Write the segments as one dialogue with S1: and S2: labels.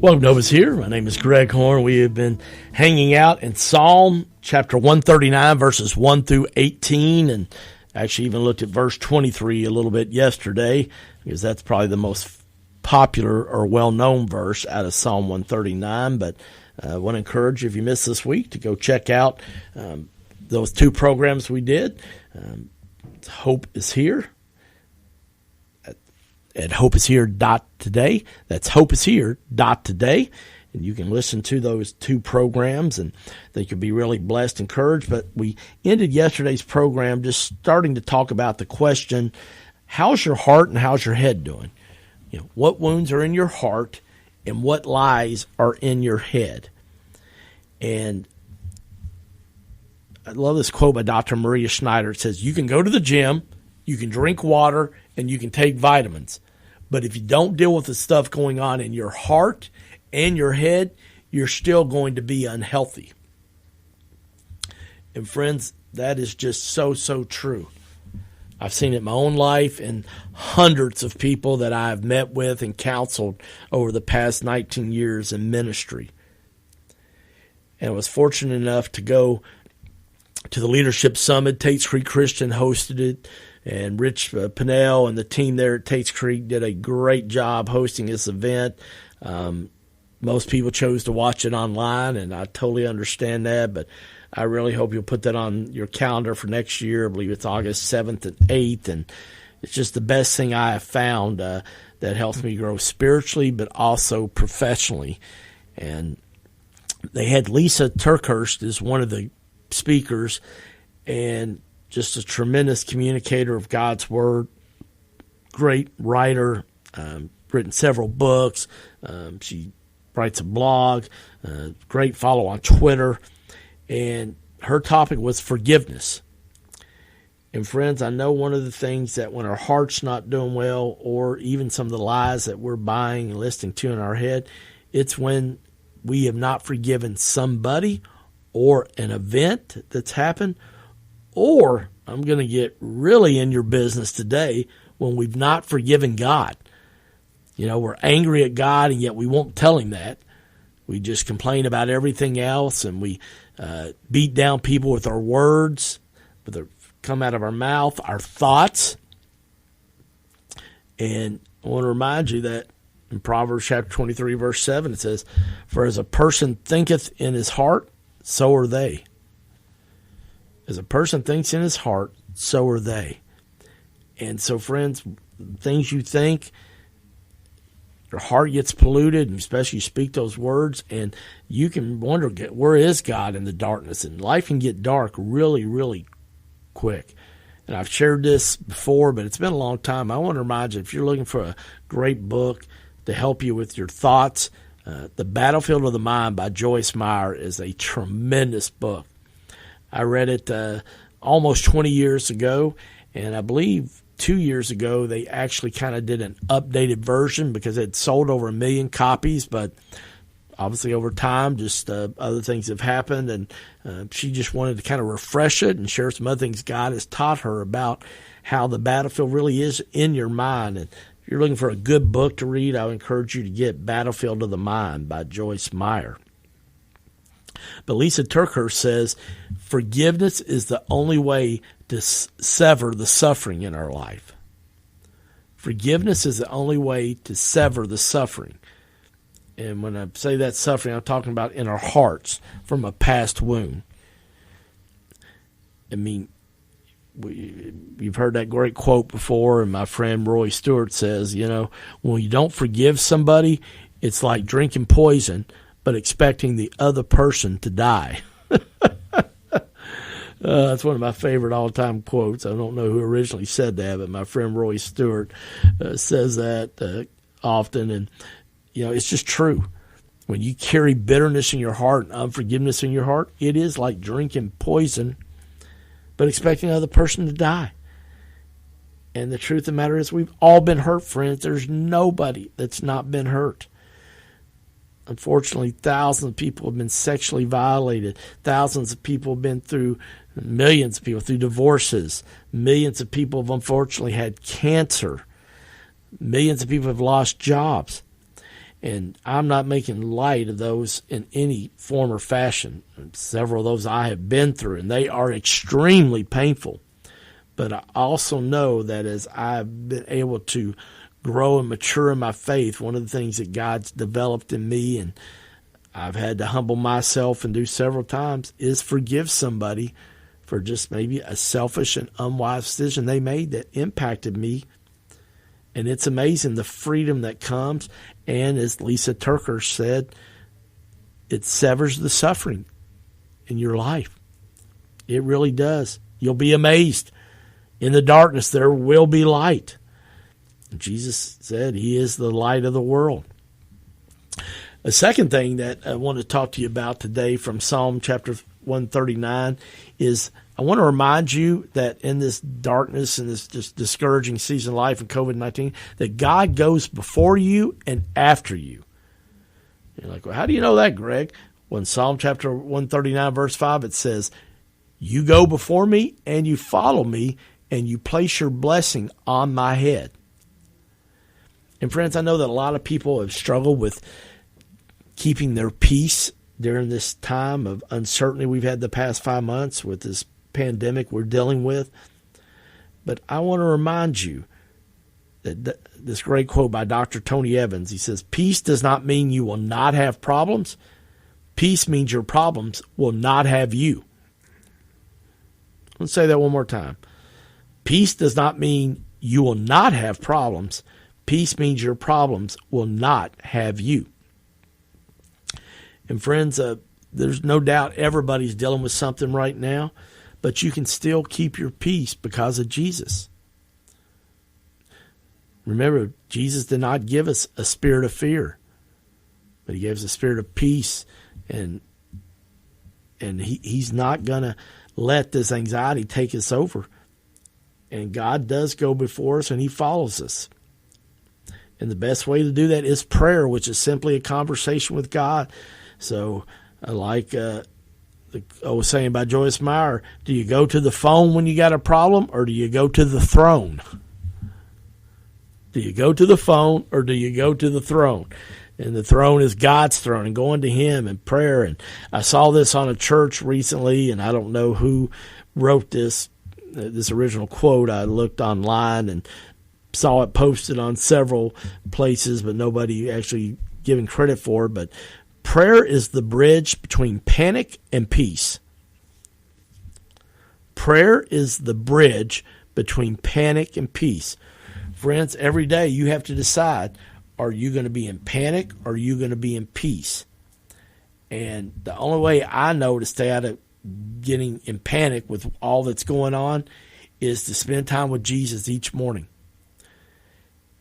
S1: Welcome to HopeisHere. My name is Greg Horn. We have been hanging out in Psalm chapter 139, verses 1 through 18, and actually even looked at verse 23 a little bit yesterday, because that's probably the most popular or well-known verse out of Psalm 139. But I want to encourage you, if you missed this week, to go check out those two programs we did. Hope is Here at HopeisHere.today. That's HopeisHere.today. And you can listen to those two programs, and they could be really blessed, encouraged. But we ended yesterday's program just starting to talk about the question, how's your heart and how's your head doing? You know, what wounds are in your heart and what lies are in your head? And I love this quote by Dr. Maria Schneider. It says, you can go to the gym, you can drink water, and you can take vitamins. But if you don't deal with the stuff going on in your heart and your head, you're still going to be unhealthy. And friends, that is just so true. I've seen it in my own life and hundreds of people that I've met with and counseled over the past 19 years in ministry. And I was fortunate enough to go to the Leadership Summit. Tate's Creek Christian hosted it, and Rich Pinnell and the team there at Tate's Creek did a great job hosting this event. Most people chose to watch it online, and I totally understand that, but I really hope you'll put that on your calendar for next year. I believe it's August 7th and 8th, and it's just the best thing I have found that helps me grow spiritually but also professionally. And they had Lisa Turkhurst as one of the speakers, and just a tremendous communicator of God's Word, great writer, written several books. She writes a blog, great follow on Twitter, and her topic was forgiveness. And friends, I know one of the things that when our heart's not doing well, or even some of the lies that we're buying and listening to in our head, it's when we have not forgiven somebody or an event that's happened, or I'm going to get really in your business today, when we've not forgiven God. You know, we're angry at God, and yet we won't tell him that. We just complain about everything else, and we beat down people with our words, that come out of our mouth, our thoughts. And I want to remind you that in Proverbs chapter 23, verse 7, it says, for as a person thinketh in his heart, so are they. As a person thinks in his heart, so are they. And so, friends, things you think, your heart gets polluted, and especially you speak those words, and you can wonder, where is God in the darkness? And life can get dark really quick. And I've shared this before, but it's been a long time. I want to remind you, if you're looking for a great book to help you with your thoughts, The Battlefield of the Mind by Joyce Meyer is a tremendous book. I read it almost 20 years ago, and I believe 2 years ago they actually kind of did an updated version because it sold over 1 million copies, but obviously over time just other things have happened, and she just wanted to kind of refresh it and share some other things God has taught her about how the battlefield really is in your mind. And if you're looking for a good book to read, I would encourage you to get Battlefield of the Mind by Joyce Meyer. But Lisa Turkhurst says, forgiveness is the only way to sever the suffering in our life. Forgiveness is the only way to sever the suffering. And when I say that suffering, I'm talking about in our hearts from a past wound. I mean, you've heard that great quote before, and my friend Roy Stewart says, you know, when you don't forgive somebody, it's like drinking poison, but expecting the other person to die. That's one of my favorite all-time quotes. I don't know who originally said that, but my friend Roy Stewart says that often. And, you know, it's just true. When you carry bitterness in your heart and unforgiveness in your heart, it is like drinking poison, but expecting the other person to die. And the truth of the matter is we've all been hurt, friends. There's nobody that's not been hurt. Unfortunately, thousands of people have been sexually violated. Thousands of people have been through, millions of people through divorces. Millions of people have unfortunately had cancer. Millions of people have lost jobs. And I'm not making light of those in any form or fashion. Several of those I have been through, and they are extremely painful. But I also know that as I've been able to grow and mature in my faith, one of the things that God's developed in me, and I've had to humble myself and do several times, is forgive somebody for just maybe a selfish and unwise decision they made that impacted me. And it's amazing the freedom that comes. And as Lisa Turker said, it severs the suffering in your life. It really does. You'll be amazed. In the darkness, there will be light. Jesus said he is the light of the world. A second thing that I want to talk to you about today from Psalm chapter 139 is I want to remind you that in this darkness and this just discouraging season of life and COVID-19, that God goes before you and after you. You're like, well, how do you know that, Greg? Well, in Psalm chapter 139, verse 5, it says, you go before me and you follow me and you place your blessing on my head. And friends, I know that a lot of people have struggled with keeping their peace during this time of uncertainty we've had the past 5 months with this pandemic we're dealing with. But I want to remind you that this great quote by Dr. Tony Evans, he says, peace does not mean you will not have problems. Peace means your problems will not have you. Let's say that one more time. Peace does not mean you will not have problems. Peace means your problems will not have you. And friends, there's no doubt everybody's dealing with something right now, but you can still keep your peace because of Jesus. Remember, Jesus did not give us a spirit of fear, but he gave us a spirit of peace, and he's not going to let this anxiety take us over. And God does go before us, and he follows us. And the best way to do that is prayer, which is simply a conversation with God. So, like I was saying by Joyce Meyer, do you go to the phone when you got a problem, or do you go to the throne? Do you go to the phone, or do you go to the throne? And the throne is God's throne, and going to him in prayer. And I saw this on a church recently, and I don't know who wrote this original quote. I looked online and saw it posted on several places, but nobody actually giving credit for it. But prayer is the bridge between panic and peace. Prayer is the bridge between panic and peace. Friends, every day you have to decide, are you going to be in panic or are you going to be in peace? And the only way I know to stay out of getting in panic with all that's going on is to spend time with Jesus each morning.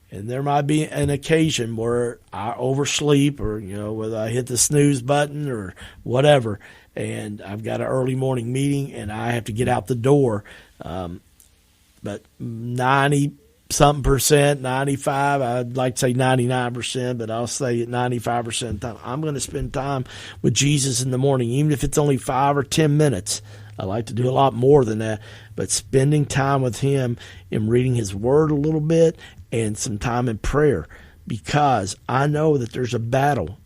S1: And there might be an occasion where I oversleep, or, whether I hit the snooze button or whatever, and I've got an early morning meeting and I have to get out the door. But 90-something%, 95, I'd like to say 99%, but I'll say at 95% of the time, I'm going to spend time with Jesus in the morning, even if it's only 5 or 10 minutes. I like to do a lot more than that, but spending time with him and reading his word a little bit and some time in prayer, because I know that there's a battle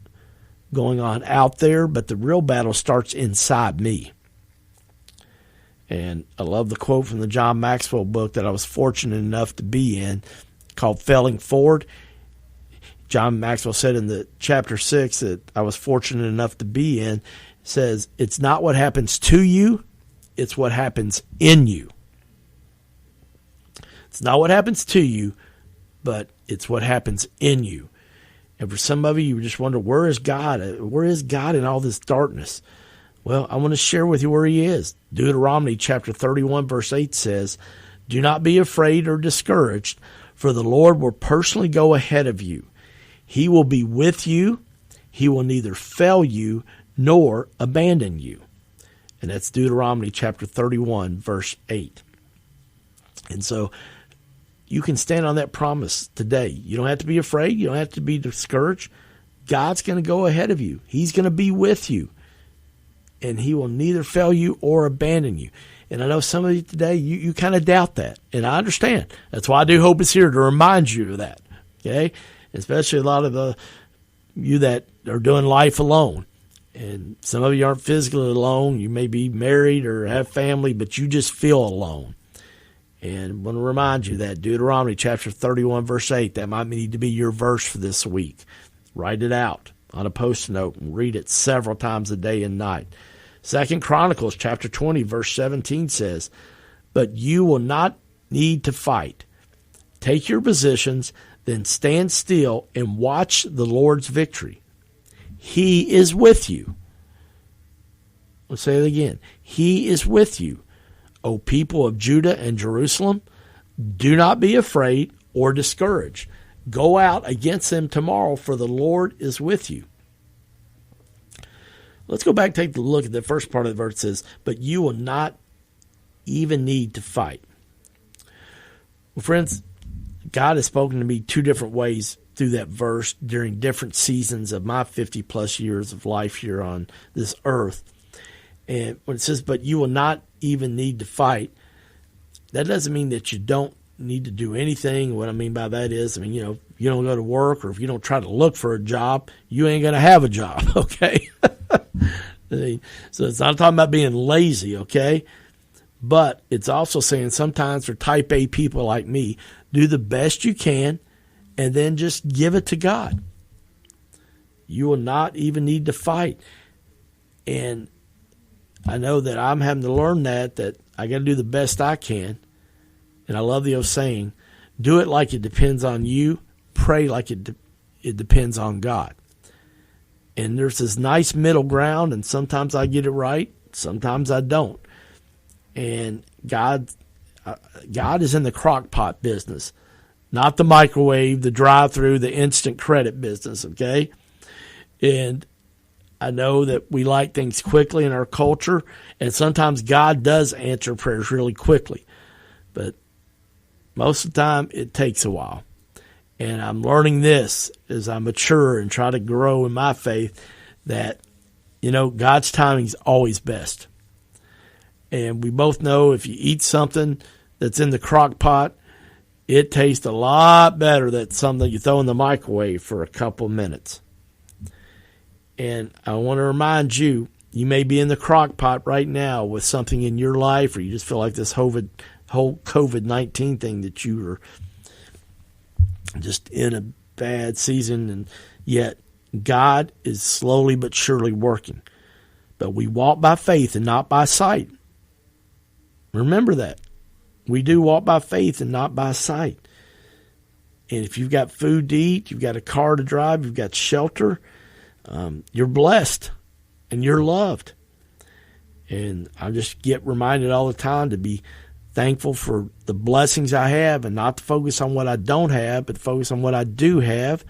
S1: going on out there, but the real battle starts inside me. And I love the quote from the John Maxwell book that I was fortunate enough to be in, called Failing Forward. John Maxwell said in the chapter 6 that I was fortunate enough to be in, says, it's not what happens to you, it's what happens in you. It's not what happens to you, but it's what happens in you. And for some of you just wonder, where is God? Where is God in all this darkness? Well, I want to share with you where he is. Deuteronomy chapter 31, verse 8 says, do not be afraid or discouraged, for the Lord will personally go ahead of you. He will be with you. He will neither fail you nor abandon you. And that's Deuteronomy chapter 31, verse 8. And so you can stand on that promise today. You don't have to be afraid. You don't have to be discouraged. God's going to go ahead of you. He's going to be with you. And he will neither fail you or abandon you. And I know some of you today, you kind of doubt that. And I understand. That's why I do Hope is Here, to remind you of that. Okay? Especially a lot of the you that are doing life alone, and some of you aren't physically alone. You may be married or have family, but you just feel alone. And I want to remind you that Deuteronomy chapter 31, verse 8, that might need to be your verse for this week. Write it out on a Post-it note and read it several times a day and night. 2 Chronicles chapter 20, verse 17 says, "But you will not need to fight. Take your positions, then stand still and watch the Lord's victory. He is with you." Let's say it again. He is with you. O people of Judah and Jerusalem, do not be afraid or discouraged. Go out against them tomorrow, for the Lord is with you. Let's go back and take a look at the first part of the verse. It says, "But you will not even need to fight." Well, friends, God has spoken to me two different ways through that verse during different seasons of my 50-plus years of life here on this earth. And when it says, "But you will not even need to fight," that doesn't mean that you don't need to do anything. What I mean by that is, you don't go to work, or if you don't try to look for a job, you ain't going to have a job, okay? So it's not talking about being lazy, okay? But it's also saying sometimes for type A people like me, do the best you can and then just give it to God. You will not even need to fight. And I know that I'm having to learn that I got to do the best I can. And I love the old saying, do it like it depends on you. Pray like it depends on God. And there's this nice middle ground, and sometimes I get it right, sometimes I don't. And God is in the crock pot business, not the microwave, the drive-through, the instant credit business, okay? And I know that we like things quickly in our culture, and sometimes God does answer prayers really quickly. But most of the time, it takes a while. And I'm learning this as I mature and try to grow in my faith that, God's timing is always best. And we both know if you eat something that's in the crock pot, it tastes a lot better than something you throw in the microwave for a couple minutes. And I want to remind you, you may be in the crock pot right now with something in your life, or you just feel like this whole COVID-19 thing that you are just in a bad season, and yet God is slowly but surely working. But we walk by faith and not by sight. Remember that. We do walk by faith and not by sight. And if you've got food to eat, you've got a car to drive, you've got shelter, you're blessed and you're loved. And I just get reminded all the time to be thankful for the blessings I have, and not to focus on what I don't have, but focus on what I do have,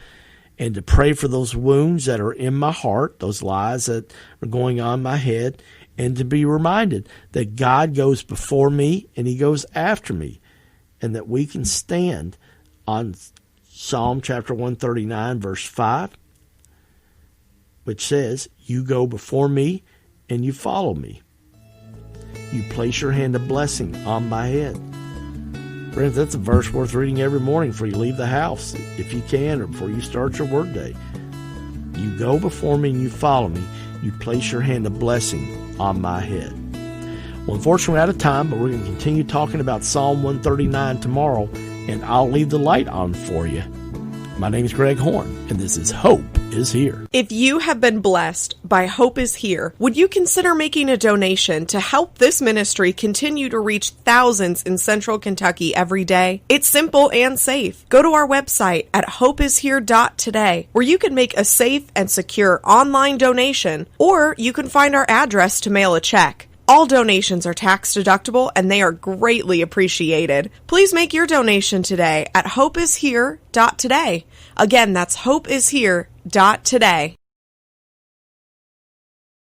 S1: and to pray for those wounds that are in my heart, those lies that are going on in my head, and to be reminded that God goes before me and he goes after me, and that we can stand on Psalm chapter 139, verse 5, which says, "You go before me and you follow me. You place your hand of blessing on my head." Friends, that's a verse worth reading every morning before you leave the house, if you can, or before you start your work day. You go before me and you follow me. You place your hand of blessing on my head. Well, unfortunately, we're out of time, but we're going to continue talking about Psalm 139 tomorrow, and I'll leave the light on for you. My name is Greg Horn, and this is Hope is Here.
S2: If you have been blessed by Hope is Here, would you consider making a donation to help this ministry continue to reach thousands in Central Kentucky every day? It's simple and safe. Go to our website at HopeisHere.today, where you can make a safe and secure online donation, or you can find our address to mail a check. All donations are tax deductible and they are greatly appreciated. Please make your donation today at HopeisHere.today. Again, that's HopeisHere.today.